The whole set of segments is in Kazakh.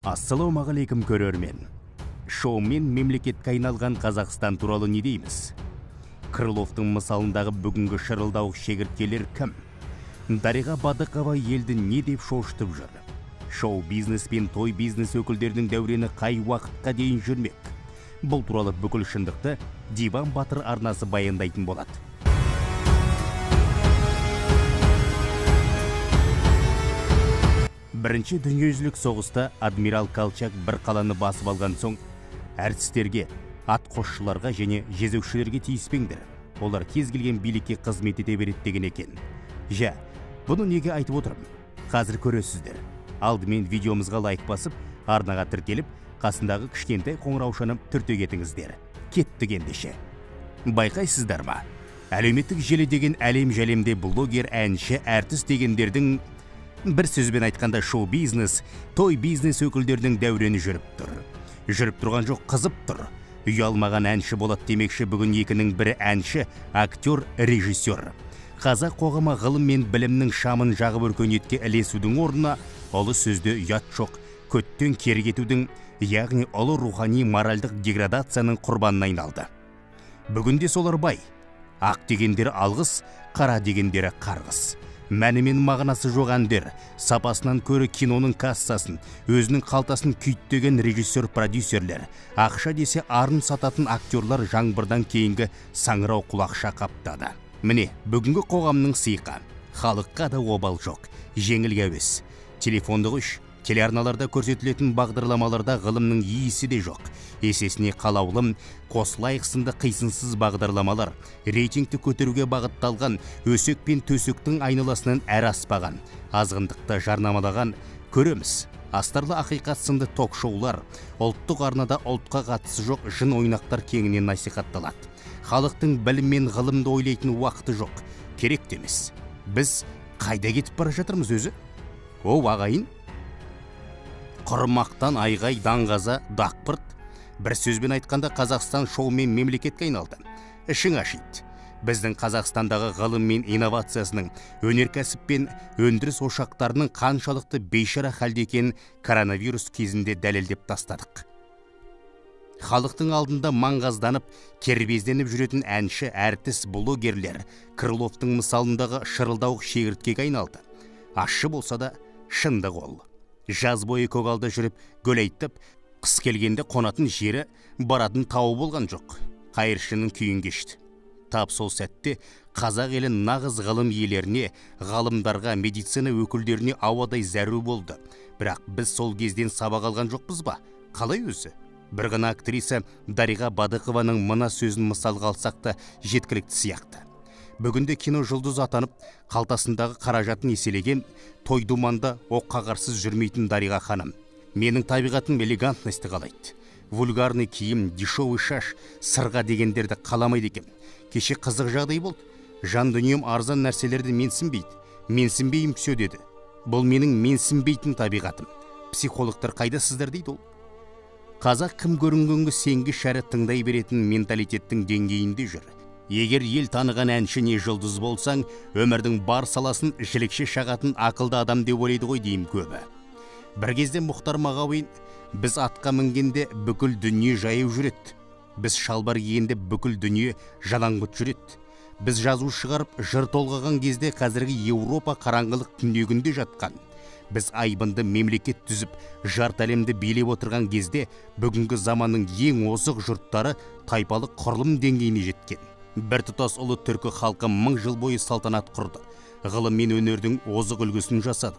Ассалаумағалейкум көрермен. Шоумен мемлекетке айналған Қазақстан туралы не дейміз? Крыловтың мысалындағы бүгінгі шырылдауық шегірткелер кім? Дариға Бадықова елді не деп шошытып жүр? Шоу-бизнес пен той-бизнес өкілдерінің дәурені қай уақытқа дейін жүрмек? Бұл туралы бүкіл шындықты Диван Батыр арнасы баяндайтын болады. Бірінші дүниежүзілік соғыста адмирал Колчак бір қаланы басып алған соң, әртістерге, атқосшыларға және жезөкшелерге тиіспеңдер. Олар кез келген билікке қызмет ете береді деген екен. Жә, бұны неге айтып отырмын? Қазір көресіздер. Алдымен видеомызға лайк басып, арнаға тіркеліп, қасындағы кішкентай қоңыраушаны түртек етіңіздер. Кеттік ендеше. Байқайсыздар ма? Әлеуметтік желі деген әлем-жәлемде блогер, әнші, әртіс дегендердің, бір сөзбен айтқанда шоу-бизнес, той-бизнес өкілдерінің дәурені жүріп тұр. Жүріп тұрған жоқ, қызып тұр. Ұялмаған әнші болады демекші, бүгін екінің бірі әнші, актер, режиссер. Қазақ қоғамы ғылым мен білімнің шамын жағып өркениетке ілесудің орнына ұлы сөзді ұят жоқ, көттен кері кетудің, яғни ұлы рухани моральдық деградацияның құрбанына айналды. Бүгінде солар бай. Ақ дегендері алғыс, қара дегендері қарғыс. Мәні мен мағынасы жоқ әндер, сапасынан көрі киноның кассасын, өзінің қалтасын күйттеген режиссер-продюсерлер, ақша десе арын сататын актерлар жаңбырдан кейінгі саңырау құлақша қаптады. Міне, бүгінгі қоғамның сыйқы. Халыққа да обал жоқ, жеңіл әуес. Телефонды қойш, телеарналарда көрсетілетін бағдарламаларда ғылымның иісі де жоқ. Есесіне қалаулым, қосылайық сынды қисынсыз бағдарламалар, рейтингті көтеруге бағытталған, өсек пен төсектің айналасынан әр аспаған, азғындықты жарнамалаған көреміз. Астарлы ақиқат сынды ток-шоулар, ұлттық арнада ұлтқа қатысы жоқ жын ойнақтар кеңінен насихатталады. Халықтың білім мен ғылымды ойлайтын уақыты жоқ, керек емес. Біз қайда кетіп бара жатырмыз өзі? О, ағайын, құрмақтан айғай, даңғаза, дақпырт. Бір сөзбен айтқанда Қазақстан шоумен мемлекетке айналды. Ішің ашиды. Біздің Қазақстандағы ғылым мен инновациясының, өнеркәсіп пен өндіріс ошақтарының қаншалықты бейшара халде екенін коронавирус кезінде дәлелдеп тастадық. Халықтың алдында маңғазданып, кербезденіп жүретін әнші, әртіс, блогерлер Крыловтың мысалындағы шырылдауық шегірткеге айналды. Ащы болса да шындық ол. Жаз бойы көгалда жүріп, гүл айтып, қыс келгенде қонатын жері, баратын тауы болған жоқ. Қайыршының күйін кешті. Тап сол сәтте қазақ елі нағыз ғылым иелеріне, ғалымдарға, медицина өкілдеріне ауадай зәру болды. Бірақ біз сол кезден сабақ алған жоқпыз ба? Қалай өзі? Бір ғана актриса Дариға Бадықованың мына сөзін мысалға алсақ та жеткілікті сияқты. Бүгінде кино жұлдыз атанып, қалтасындағы қаражатын еселеген, той-думанда оққа қарсыз жүрмейтін Дариға ханым. Менің табиғатым элегантності қалайды. Вульгарный киім, дешевый шаш, сырға дегендерді қаламайды екен. Кеше қызық жағдай болды. Жан дүнием арзан нәрселерді менсінбейді. Менсінбейім все деді. Бұл менің менсінбейтін табиғатым. Психологтар қайда сіздер дейді ол? Қазақ кім көрінгенгі сенгі шәрі тыңдай беретін менталитеттің деңгейінде жүр. Егер ел таныған әнші не жұлдыз болсаң, өмірдің бар саласын жілікше шағатын ақылды адам деп ойлайды ғой деймін көбі. Бір кезде Мұхтар Мағауин, біз атқа мінгенде бүкіл дүние жайып жүреді. Біз шалбар кигенде бүкіл дүние жалаңбұт жүреді. Біз жазу шығарып, жыр толғаған кезде қазіргі Еуропа қараңғылық түнегінде жатқан. Біз айбынды мемлекет түзіп, жарт әлемді билеп отырған кезде бүгінгі заманның ең озық жұрттары тайпалық құрылым деңгейіне жеткен. Бір тұтас ұлы түркі халқы 1000 жыл бойы салтанат құрды. Ғылым мен өнердің озық үлгісін жасады.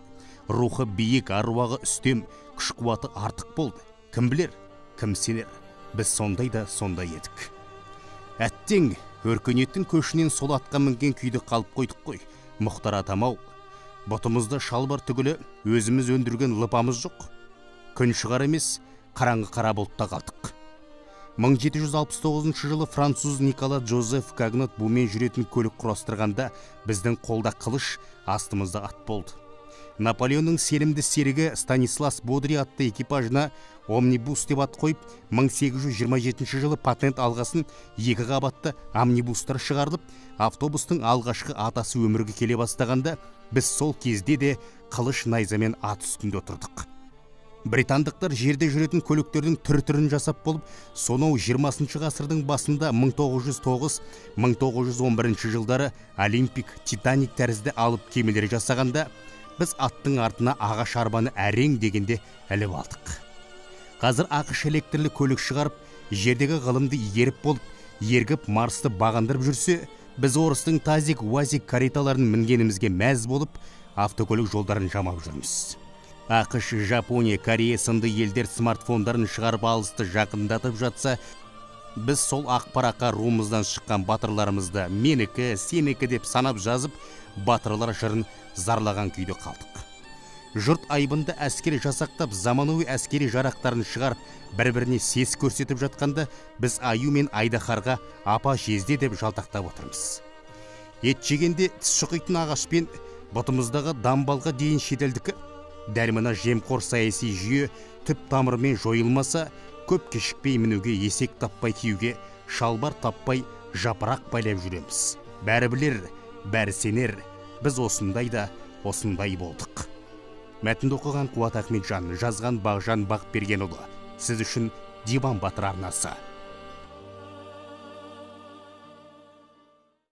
Рухы биік, аруағы үстем, күш-қуаты артық болды. Кім білер, кім сенер? Біз сондай да сондай едік. Әттең, өркениеттің көшінен сол атқа мінген күйді қалып қойдық қой. Мұхтар атамау, бұтымызда шалбар түгілі өзіміз өндірген лыпамыз жоқ. Күн шығар емес, қараңғы қара бұлтта қалдық. 1769 жылы француз Никола Жозеф Кагнот бумен жүретін көлік құрастырғанда біздің қолда қылыш, астымызда ат болды. Наполеонның сенімді серігі Станислас Бодри атты экипажына омнибус деп ат қойып, 1827 жылы патент алғасын 2 қабатты амнибустар шығарылып, автобустың алғашқы атасы өмірге келе бастағанда, біз сол кезде де қылыш найзамен ат үстінде отырдық. Британдықтар жерде жүретін көліктердің түр-түрін жасап болып, сонау 20 ғасырдың басында 1909-1911 жылдары Олимпик, Титаник тәрізді алып кемелер жасағанда, біз аттың артына ағаш арбаны әрең дегенде іліп алдық. Қазір ақш электрлі көлік шығарып, жердегі ғылымды игеріп болып, ергіп Марсты бағындырып жүрсе, біз орыстың тазик, уазик кареталарын мінгенімізге мәз болып, автокөлік жолдарын жамап жүрміз. ақш, Жапония, Корея сынды елдер смартфондарын шығарып алысты жақындатып жатса, біз сол ақпараққа руымыздан шыққан батырларымызды менікі, сенікі деп санап жазып, батырлар жырын зарлаған күйде қалдық. Жұрт айбынды әскери жасақтап, заманауи әскери жарақтарын шығарып, бір-біріне сес көрсетіп жатқанда, біз аю мен айдахарға апа жезде деп жалтақтап отырмыз. Ет жегенде тіс шұқитын ағашпен бұтымыздағы дамбалға дейін шетелдікі, дәл мына жемқор саяси жүйе түп тамырымен жойылмаса, көп кешікпей мінуге, есек таппай киюге, шалбар таппай жапырақ байлап жүреміз. Бәрі білер, бәрі сенер, біз осындай да осындай болдық. Мәтінді оқыған Қуат Ахметжан, жазған Бағжан Бақбергенұлы. Сіз үшін Диван Батыр арнасы.